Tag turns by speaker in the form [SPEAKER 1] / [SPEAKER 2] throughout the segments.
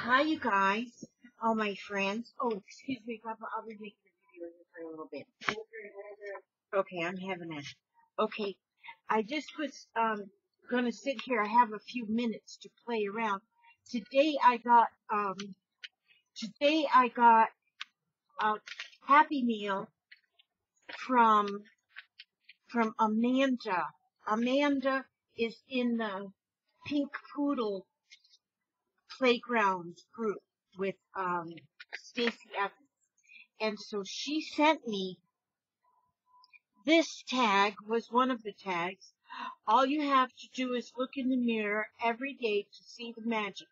[SPEAKER 1] Hi, you guys, all my friends. Oh, excuse me, Papa. I'll be making a video here for a little bit. Okay, I'm having it. Okay, I just was gonna sit here. I have a few minutes to play around. Today I got a Happy Meal from Amanda. Amanda is in the Pink Poodle Playground group with Stacy Evans. And so she sent me this tag was one of the tags. All you have to do is look in the mirror every day to see the magic.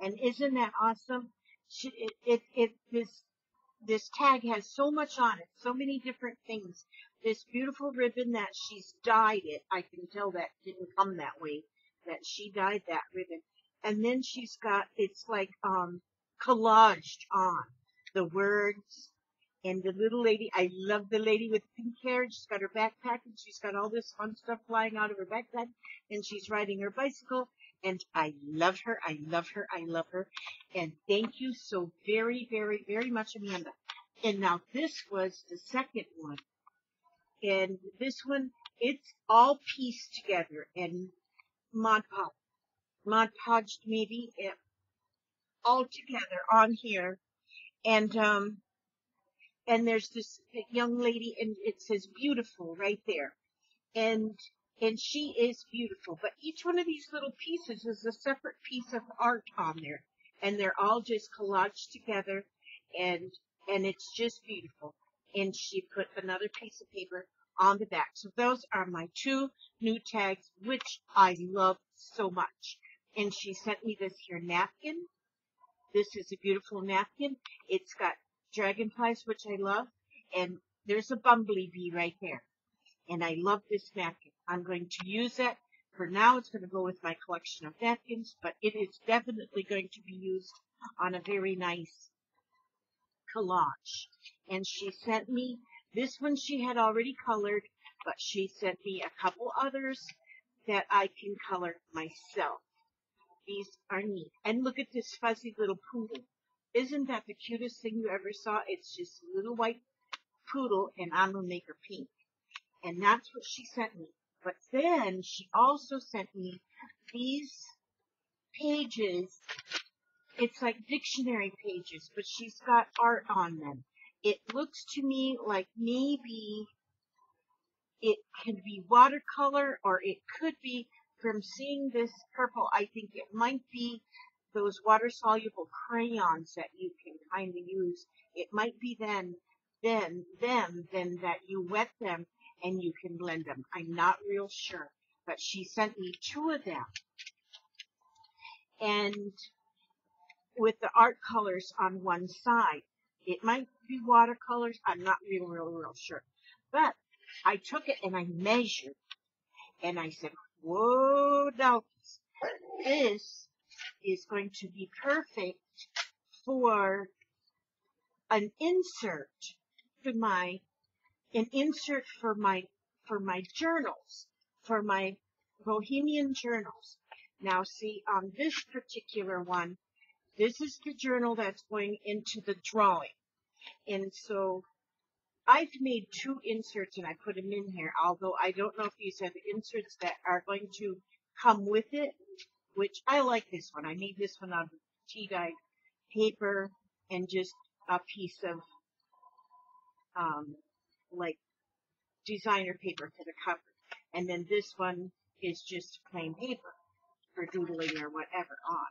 [SPEAKER 1] And isn't that awesome? This tag has so much on it, so many different things. This beautiful ribbon that she's dyed it. I can tell that didn't come that way, that she dyed that ribbon. And then she's got, it's like collaged on the words. And the little lady, I love the lady with the pink hair. She's got her backpack and she's got all this fun stuff flying out of her backpack. And she's riding her bicycle. And I love her. I love her. I love her. And thank you so very, very, very much, Amanda. And now this was the second one. And this one, it's all pieced together and Mod Podged maybe all together on here. And there's this young lady, and it says beautiful right there. And she is beautiful. But each one of these little pieces is a separate piece of art on there. And they're all just collaged together, and it's just beautiful. And she put another piece of paper on the back. So those are my two new tags, which I love so much. And she sent me this here napkin. This is a beautiful napkin. It's got dragonflies, which I love, and there's a bumblebee right there. And I love this napkin. I'm going to use it. For now, it's going to go with my collection of napkins, but it is definitely going to be used on a very nice collage. And she sent me, this one she had already colored, but she sent me a couple others that I can color myself. These are neat. And look at this fuzzy little poodle. Isn't that the cutest thing you ever saw? It's just a little white poodle, and I'm going to make her pink. And that's what she sent me. But then she also sent me these pages. It's like dictionary pages, but she's got art on them. It looks to me like maybe it can be watercolor, or it could be, from seeing this purple, I think it might be those water-soluble crayons that you can kind of use. It might be then that you wet them and you can blend them. I'm not real sure, but she sent me two of them. And with the art colors on one side, it might be watercolors. I'm not real sure. But I took it and I measured, and I said, whoa, now this is going to be perfect for an insert for my journals, for my Bohemian journals. Now see, on this particular one, this is the journal that's going into the drawing. And so I've made two inserts and I put them in here, although I don't know if these are the inserts that are going to come with it, which I like this one. I made this one out of tea-dyed paper and just a piece of like designer paper for the cover. And then this one is just plain paper for doodling or whatever on.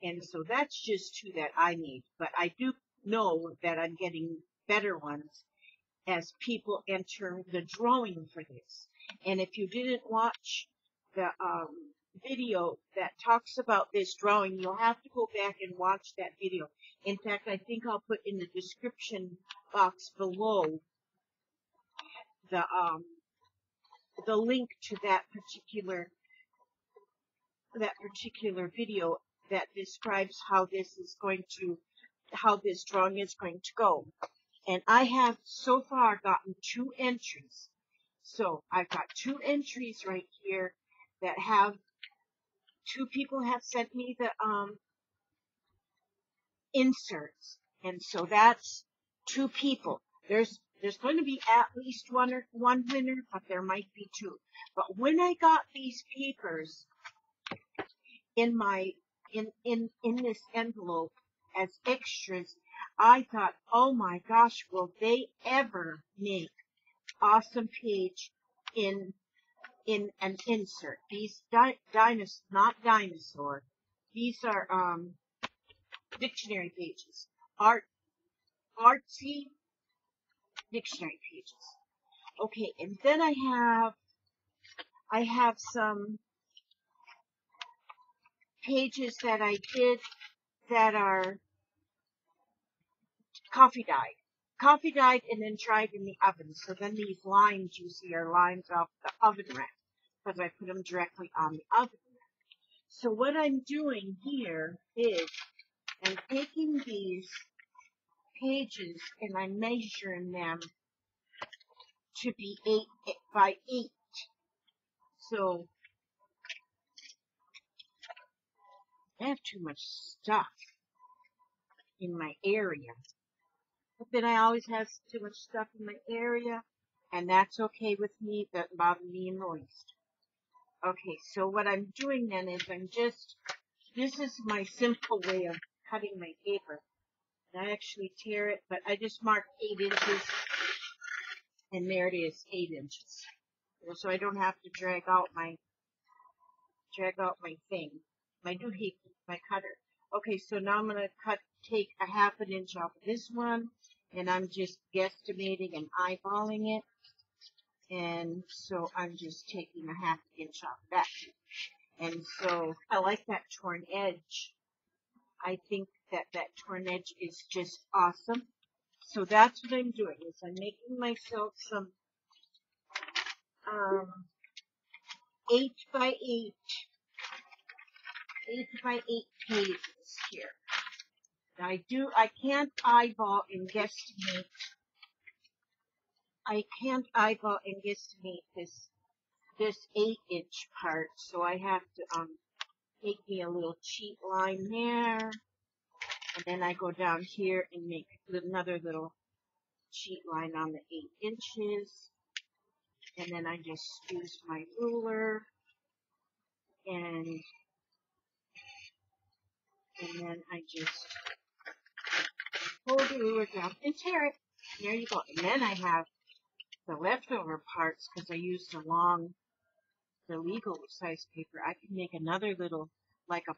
[SPEAKER 1] And so that's just two that I made. But I do know that I'm getting better ones as people enter the drawing for this. And if you didn't watch the video that talks about this drawing, you'll have to go back and watch that video. In fact, I think I'll put in the description box below the link to that particular video that describes how this drawing is going to go. And I have so far gotten two entries. So I've got two entries right here that have, two people have sent me inserts. And so that's 2 people. There's going to be at least one winner, but there might be 2. But when I got these papers in my in this envelope as extras, I thought, oh my gosh, will they ever make awesome page in an insert? These not dinosaur. These are dictionary pages. Artsy dictionary pages. Okay, and then I have some pages that I did that are coffee dyed and then dried in the oven. So then these lines you see are lines off the oven rack because I put them directly on the oven rack. So what I'm doing here is I'm taking these pages and I'm measuring them to be 8 by 8. So I have too much stuff in my area. But then I always have too much stuff in my area, and that's okay with me. That doesn't bother me in the least. Okay, so what I'm doing then is this is my simple way of cutting my paper. And I actually tear it, but I just marked 8 inches, and there it is, 8 inches. So I don't have to drag out my thing, my doohickey, my cutter. Okay, so now I'm gonna take a 1/2 inch off of this one, and I'm just guesstimating and eyeballing it. And so I'm just taking a 1/2 inch off that. And so I like that torn edge. I think that torn edge is just awesome. So that's what I'm doing, is I'm making myself some 8 by 8 pages here. I can't eyeball and guesstimate. This 8-inch part, so I have to make me a little cheat line there, and then I go down here and make another little cheat line on the 8 inches, and then I just use my ruler, and then I just pull the ruler down and tear it. There you go. And then I have the leftover parts, because I used the legal size paper. I can make another little, like a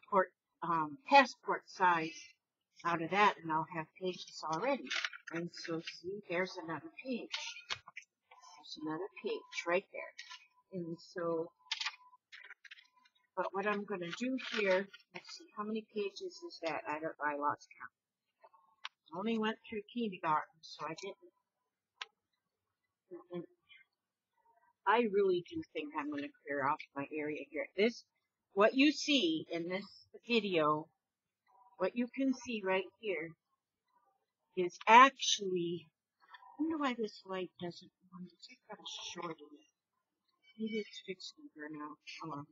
[SPEAKER 1] passport size out of that, and I'll have pages already. And so see, there's another page. There's another page right there. And so, but what I'm going to do here, let's see, how many pages is that? I lost count. I only went through kindergarten, so I didn't. I really do think I'm going to clear off my area here. What you see in this video, what you can see right here, is actually, I wonder why this light doesn't want to take out a short in it. Maybe it's fixed to burn out. Hold on.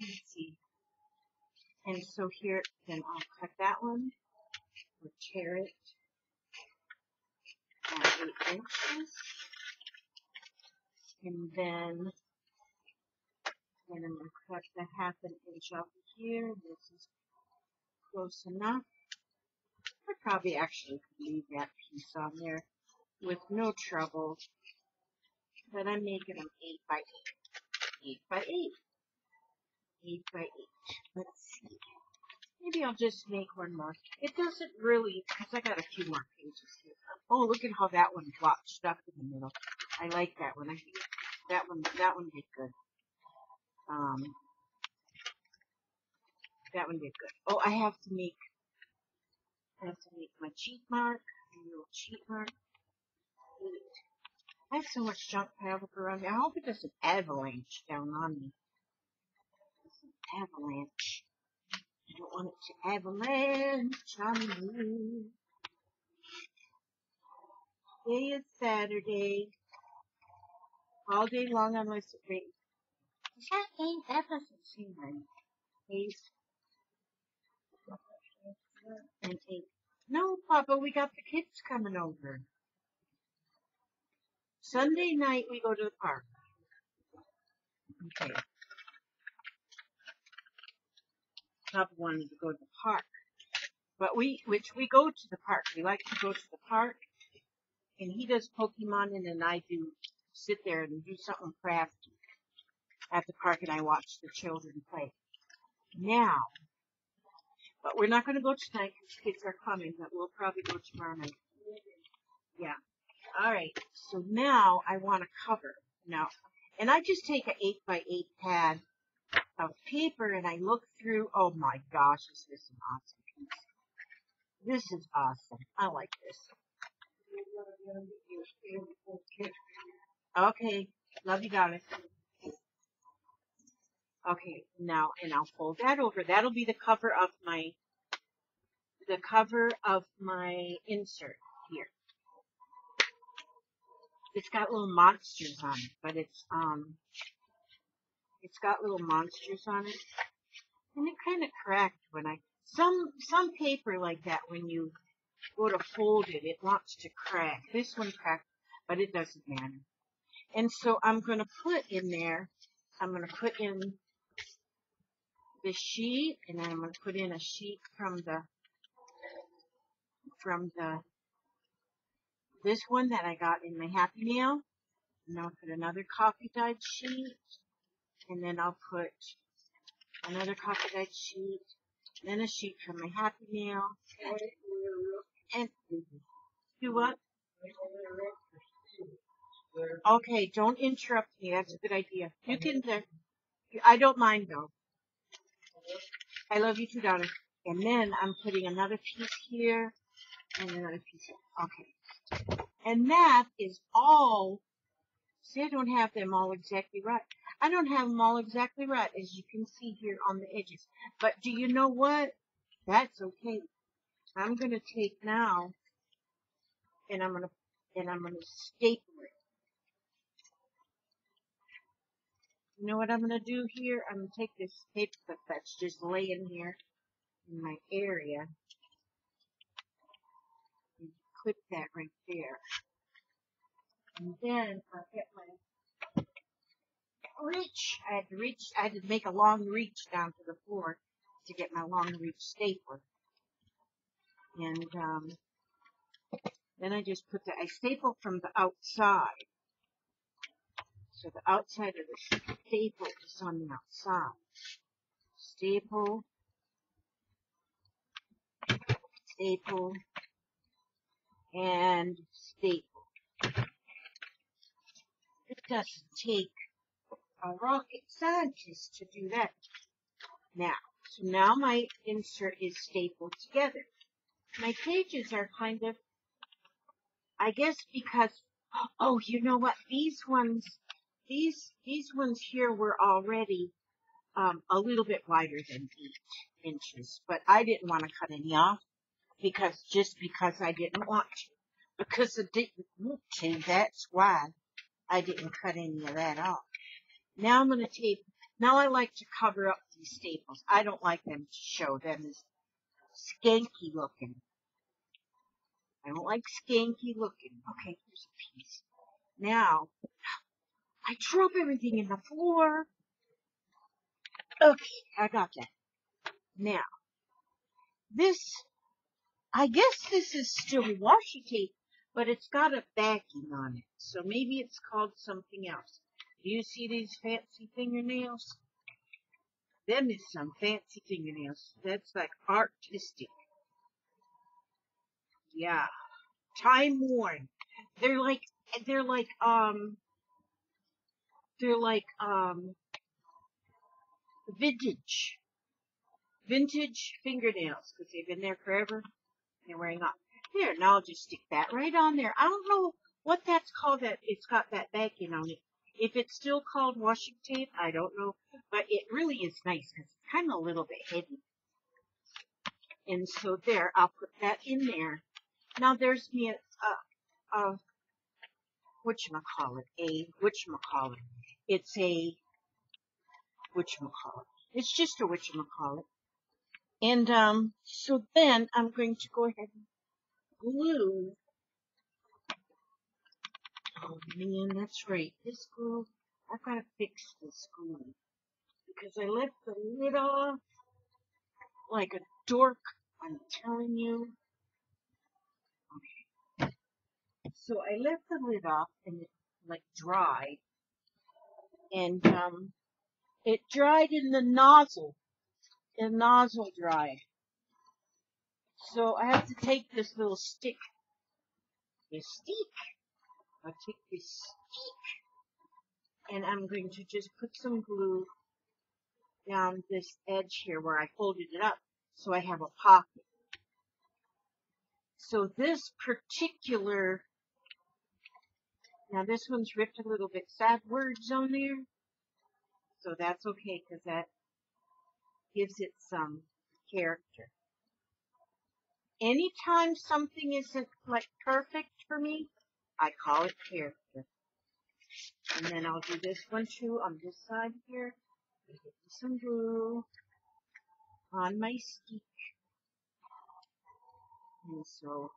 [SPEAKER 1] Let's see. And so here, then I'll cut that one, or tear it at 8 inches. And then I'm going to cut the 1/2 inch off of here. This is close enough. I probably actually could leave that piece on there with no trouble. But I'm making them 8 by 8. 8 by 8. 8 by 8. Let's see. Maybe I'll just make one more. It doesn't really, because I got a few more pages here. Oh, look at how that one blotched up in the middle. I like that one. I think that one did good. That one did good. Oh, I have to make my cheat mark. A little cheat mark. I have so much junk piled up around here. I hope it doesn't avalanche down on me. Avalanche. I don't want it to avalanche on me. Today is Saturday. All day long unless it rains. That doesn't seem right. and 8. No, Papa, we got the kids coming over. Sunday night we go to the park. Okay. Papa wanted to go to the park. But we go to the park. We like to go to the park. And he does Pokemon and then I do sit there and do something crafty at the park and I watch the children play. Now, but we're not going to go tonight because kids are coming, but we'll probably go tomorrow night. Yeah. All right. So now I want to cover. Now, and I just take an 8x8 pad of paper and I look through. Oh my gosh, is this an awesome piece? This is awesome. I like this. Okay. Love you, darling. Okay. Now, and I'll fold that over. That'll be the cover of my insert here. It's got little monsters on it, but it's got little monsters on it, and it kind of cracked when some paper like that when you go to fold it, it wants to crack. This one cracked, but it doesn't matter. And so I'm going to put in there. I'm going to put in the sheet, and then I'm going to put in a sheet from this one that I got in my Happy Meal. And I'll put another coffee dyed sheet, and then I'll put another coffee dyed sheet, then a sheet from my Happy Meal, and do what? Okay, don't interrupt me. That's a good idea. You can. I don't mind though. I love you too, darling. And then I'm putting another piece here and another piece here. Okay. And that is all. See, I don't have them all exactly right. I don't have them all exactly right, as you can see here on the edges. But do you know what? That's okay. I'm going to take now, and I'm going to staple it. You know what I'm going to do here? I'm going to take this paper clip that's just laying here in my area and clip that right there. And then I'll get my reach. I had to make a long reach down to the floor to get my long reach stapler. And then I just put I staple from the outside. So the outside of the staple is on the outside. Staple, staple, and staple. It doesn't take a rocket scientist to do that. So now my insert is stapled together. My pages are kind of, I guess because, oh, you know what? These ones here were already a little bit wider than 8 inches, but I didn't want to cut any off because I didn't want to. Because I didn't want to, that's why I didn't cut any of that off. Now I'm going to tape. Now I like to cover up these staples. I don't like them to show them as skanky looking. I don't like skanky looking. Okay, here's a piece. Now, I drop everything in the floor. Okay, I got that. Now, I guess this is still washi tape, but it's got a backing on it. So maybe it's called something else. Do you see these fancy fingernails? Them is some fancy fingernails. That's like artistic. Yeah. Time worn. They're like vintage fingernails because they've been there forever. They're wearing off. There, now I'll just stick that right on there. I don't know what that's called. That it's got that backing on it. If it's still called washing tape, I don't know, but it really is nice because it's kind of a little bit heavy. And so there, I'll put that in there. Now there's me It's just a whatchamacallit. And so then I'm going to go ahead and glue. Oh man, that's right. This glue, I've got to fix this glue because I left the lid off like a dork. I'm telling you. Okay. So I left the lid off and it like dried, and it dried in the nozzle. The nozzle dried. So I have to take this little stick. I'll take this stick and I'm going to just put some glue down this edge here where I folded it up so I have a pocket. So this particular, now this one's ripped a little bit, sad words on there. So that's okay because that gives it some character. Anytime something isn't like perfect for me, I call it character. And then I'll do this one too on this side here. Get some glue on my stick. And so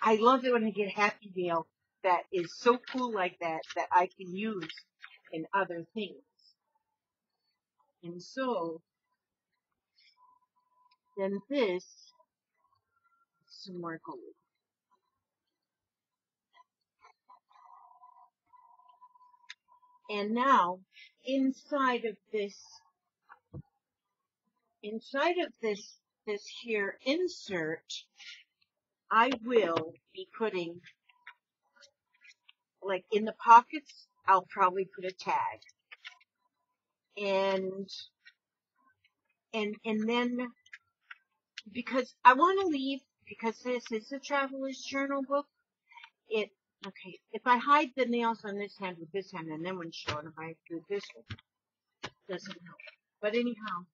[SPEAKER 1] I love it when I get Happy Mail that is so cool like that that I can use in other things. And so then this, some more glue. And now inside of this here insert, I will be putting, like in the pockets, I'll probably put a tag. And then, because I want to leave, because this is a traveler's journal book, okay, if I hide the nails on this hand with this hand, and then when shown, if I do this one, doesn't help. But anyhow,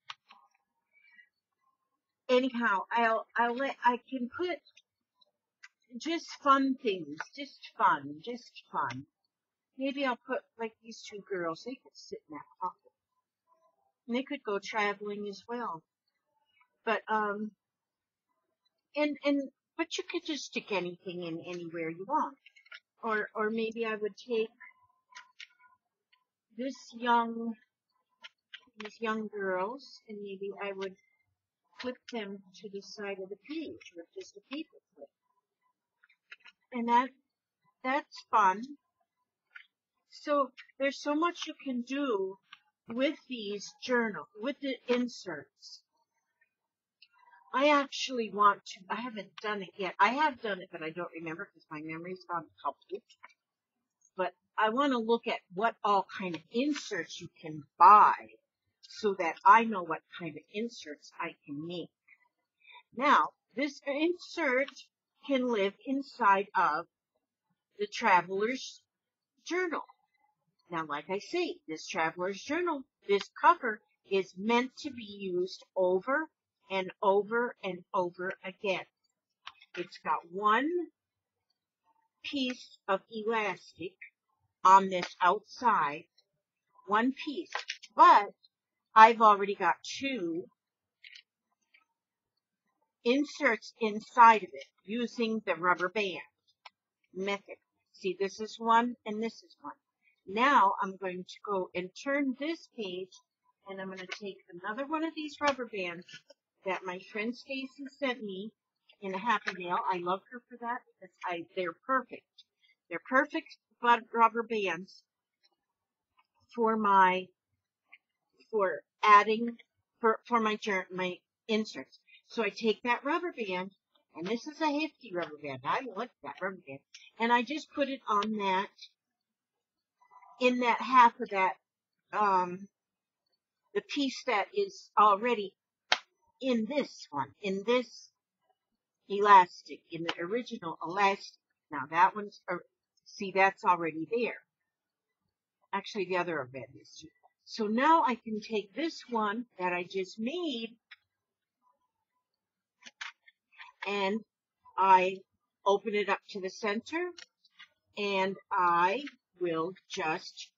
[SPEAKER 1] I can put just fun things, just fun. Maybe I'll put like these two girls, they could sit in that pocket. And they could go traveling as well. But but you could just stick anything in anywhere you want. Or maybe I would take these young girls and maybe I would flip them to the side of the page with just a paper clip. And that's fun. So there's so much you can do with these with the inserts. I actually want to, I haven't done it yet. I have done it, but I don't remember because my memory's gone complete. But I want to look at what all kind of inserts you can buy so that I know what kind of inserts I can make. Now, this insert can live inside of the traveler's journal. Now, like I say, this traveler's journal, this cover is meant to be used over and over and over again. It's got one piece of elastic on this outside, one piece, but I've already got two inserts inside of it using the rubber band method. See, this is one and this is one. Now I'm going to go and turn this page and I'm going to take another one of these rubber bands that my friend Stacy sent me in a Happy Mail. I love her for that because they're perfect. They're perfect rubber bands for my inserts. So I take that rubber band, and this is a hefty rubber band. I like that rubber band. And I just put it on that, in that half of that, the piece that is already in this one, in this elastic, in the original elastic. Now that one's, see, that's already there. Actually, the other band is too. So now I can take this one that I just made and I open it up to the center and I will just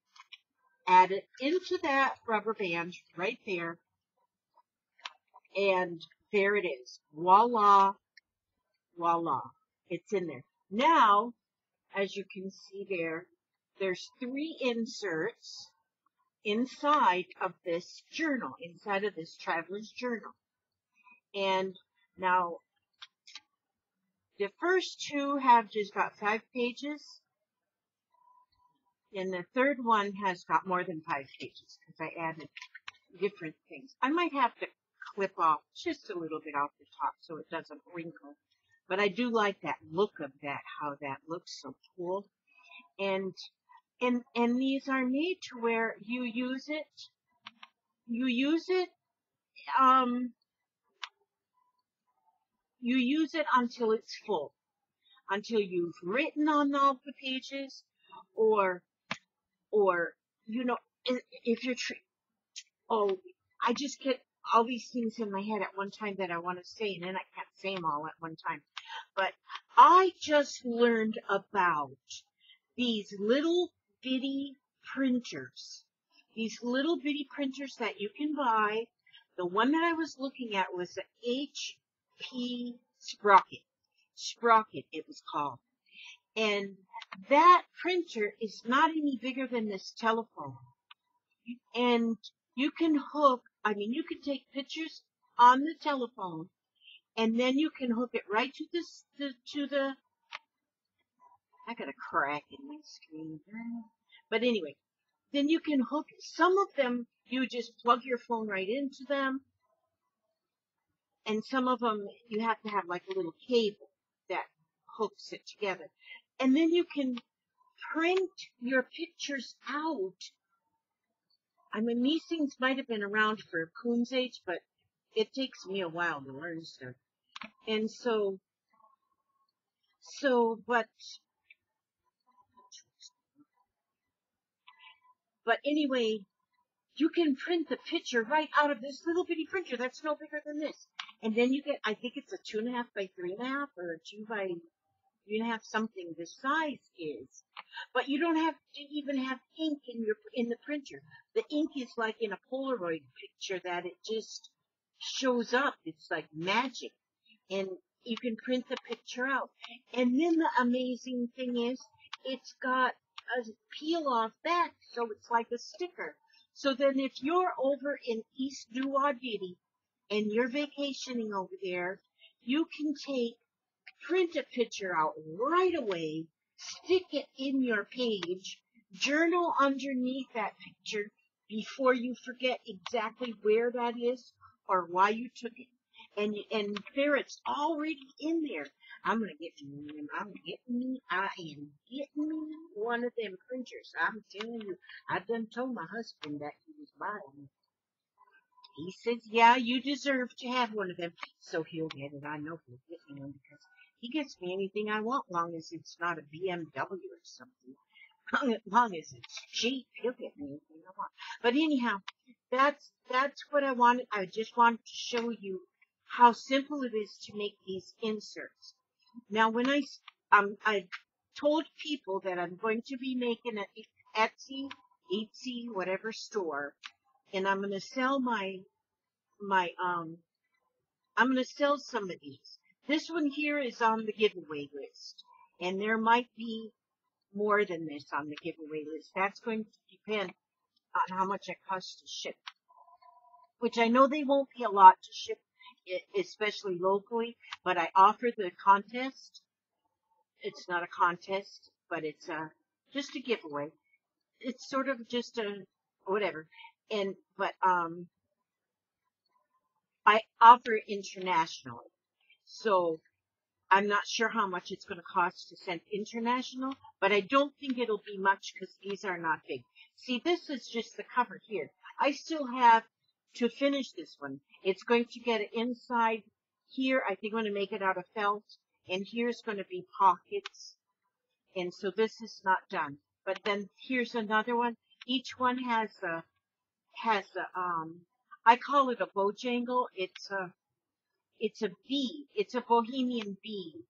[SPEAKER 1] add it into that rubber band right there, and there it is. Voila, voila. It's in there. Now, as you can see there, there's 3 inserts inside of this journal, inside of this traveler's journal. And now, the first 2 have just got 5 pages, and the third one has got more than 5 pages because I added different things. I might have to clip off just a little bit off the top so it doesn't wrinkle. But I do like that look of that, how that looks so cool. And these are made to where you use it until it's full, until you've written on all the pages, or you know, if you're oh, I just get all these things in my head at one time that I want to say, and then I can't say them all at one time. But I just learned about these little bitty printers. These little bitty printers that you can buy. The one that I was looking at was the HP Sprocket. Sprocket, it was called. And that printer is not any bigger than this telephone. And you can you can take pictures on the telephone, and then you can hook it right to I got a crack in my screen. But anyway, then you can hook, some of them, you just plug your phone right into them, and some of them, you have to have like a little cable that hooks it together. And then you can print your pictures out. I mean, these things might have been around for Coon's age, but it takes me a while to learn stuff. And but anyway, you can print the picture right out of this little bitty printer that's no bigger than this. And then you get, I think it's a 2.5 by 3.5 or a 2 by 3.5 something the size is. But you don't have to even have ink in the printer. The ink is like in a Polaroid picture that it just shows up. It's like magic. And you can print the picture out. And then the amazing thing is, it's got a peel off back, so it's like a sticker. So then if you're over in East Duwadidi and you're vacationing over there, you can print a picture out right away, stick it in your page, journal underneath that picture before you forget exactly where that is or why you took it. And there it's already in there. I am getting me one of them printers. I'm telling you, I done told my husband that he was buying. He says, yeah, you deserve to have one of them. So he'll get it. I know he'll get me one because he gets me anything I want, long as it's not a BMW or something. Long as it's cheap, he'll get me anything I want. But anyhow, that's what I wanted. I just wanted to show you how simple it is to make these inserts. Now, when I told people that I'm going to be making an Etsy, whatever store, and I'm going to sell I'm going to sell some of these. This one here is on the giveaway list, and there might be more than this on the giveaway list. That's going to depend on how much it costs to ship, which I know they won't be a lot to ship, especially locally, but I offer the contest. It's not a contest, but it's just a giveaway. It's sort of just a whatever. But I offer internationally. So I'm not sure how much it's going to cost to send international, but I don't think it'll be much because these are not big. See, this is just the cover here. I still have to finish this one. It's going to get inside here. I think I'm going to make it out of felt, and here's going to be pockets. And so this is not done. But then here's another one. Each one has a I call it a bojangle. It's a bee. It's a bohemian bee.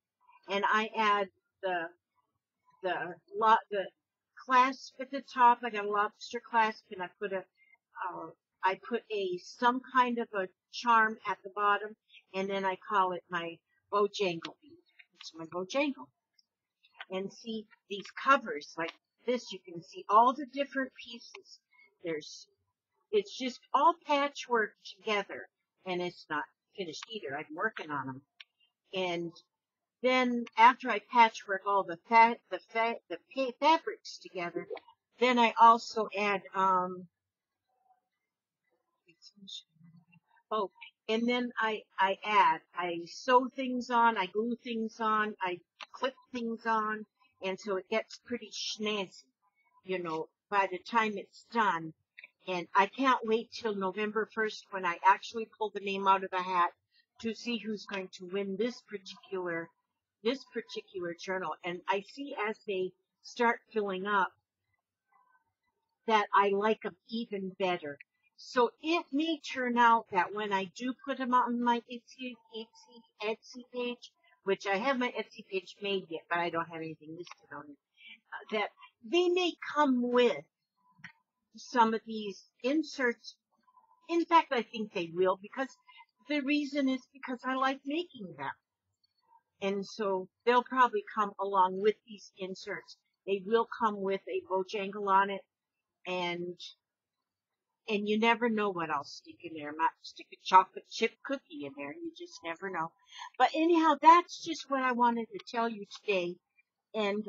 [SPEAKER 1] And I add the clasp at the top. I got a lobster clasp, and I put some kind of a charm at the bottom, and then I call it my Bojangle bead. It's my Bojangle. And see these covers like this, you can see all the different pieces. It's just all patchwork together, and it's not finished either. I'm working on them. And then after I patchwork all the fabrics together, then I also add and then I sew things on, I glue things on, I clip things on, and so it gets pretty snazzy, by the time it's done. And I can't wait till November 1st when I actually pull the name out of the hat to see who's going to win this particular journal. And I see as they start filling up that I like them even better. So it may turn out that when I do put them on my Etsy page, which I have my Etsy page made yet, but I don't have anything listed on it, that they may come with some of these inserts. In fact, I think they will, because the reason is because I like making them. And so they'll probably come along with these inserts. They will come with a Bojangle on it, and you never know what I'll stick in there. I might stick a chocolate chip cookie in there. You just never know. But anyhow, that's just what I wanted to tell you today. And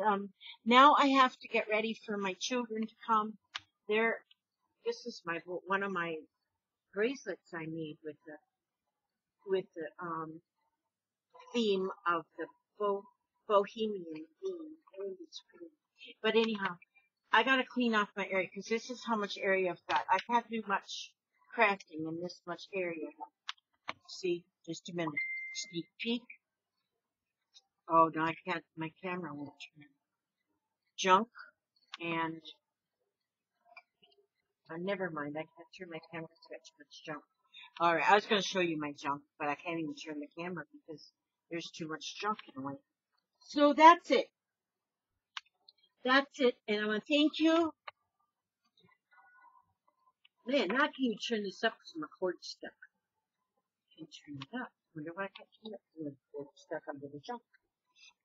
[SPEAKER 1] now I have to get ready for my children to come. This is one of my bracelets I made with the theme of the bohemian theme. I think it's pretty. But anyhow, I gotta clean off my area because this is how much area I've got. I can't do much crafting in this much area. See, just a minute. Sneak peek. Oh no, I can't. My camera won't turn. Junk and never mind. I can't turn my camera. It's got too much junk. All right, I was gonna show you my junk, but I can't even turn the camera because there's too much junk in the way. So that's it. That's it. And I want to thank you. Man, now can you turn this up because my cord's stuck? I can turn it up. Wonder why I can't turn it up. The cord's stuck under the junk.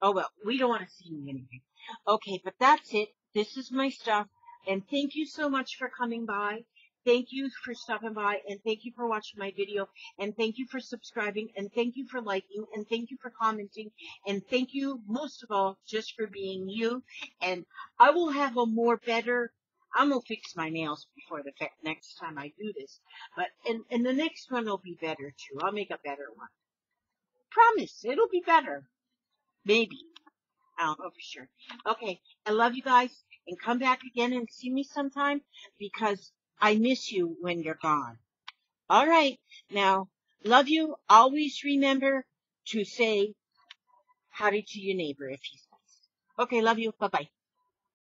[SPEAKER 1] Oh well, we don't want to see me anyway. Okay, but that's it. This is my stuff. And thank you so much for coming by. Thank you for stopping by, and thank you for watching my video, and thank you for subscribing, and thank you for liking, and thank you for commenting, and thank you most of all just for being you. And I will have a I'm gonna fix my nails before the next time I do this, but and the next one will be better too. I'll make a better one. Promise, it'll be better. Maybe. I don't know for sure. Okay, I love you guys, and come back again and see me sometime because I miss you when you're gone. All right, now, love you. Always remember to say howdy to your neighbor if he's nice. Okay, love you. Bye-bye.